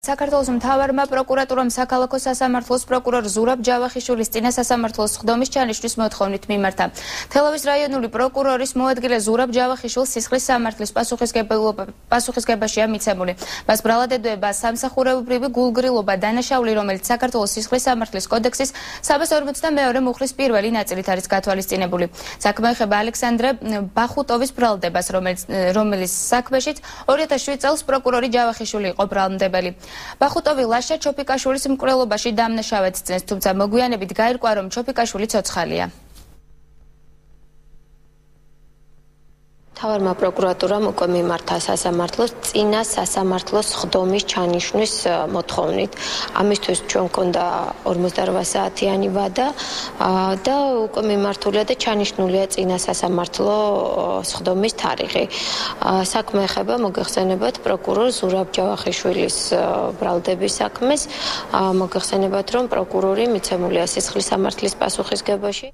საქართველოს მთავარმა პროკურატურამ საქალაქო სასამართლოს პროკურორ ზურაბ ჯავახიშვილის წინა სასამართლოს სხდომის ჩანიშვნის მოთხოვნით მიმართა. თელავის რაიონული პროკურორის მოადგილე ზურაბ ჯავახიშვილს სისხლის სამართლის პასუხისგებაშია მიცემული. მას ბრალადედოება სამსახურებრივი გულგრილობა დანაშაული, რომელიც საქართველოს სისხლის სამართლის კოდექსის 342 მუხლის პირველი ნაწილით არის გათვალისწინებული. საქმე ეხება ალექსანდრე ბახუტოვის ბრალდებას, რომელიც საქმეშიც 2007 წელს პროკურორი ჯავახიშვილი იყო ბრალმდებელი. ბახუტოვი ლაშა ჩოფიკაშვილის მკვლელობაში დამნაშავედ წნეს, თუმცა მოგვიანებით გაირკვა, რომ ჩოფიკაშვილი ცოცხალია. მთავარმა პროკურატურამ უკვე მიმართა სასამართლოს წინა სასამართლოს სხდომის ჩანიშვნის მოთხოვნით. ამისთვის ჩვენ მქონდა 48 საათიანი ვადა და უკვე მიმართულია და ჩანიშნულია წინა სასამართლო სხდომის თარიღი. საქმე ეხება მოგეხსენებათ პროკურორ ზურაბ ჯავახიშვილის ბრალდების საქმეს. მოგეხსენებათ, რომ პროკურორი მიცემულია სისხლის სამართლის პასუხისგებაში.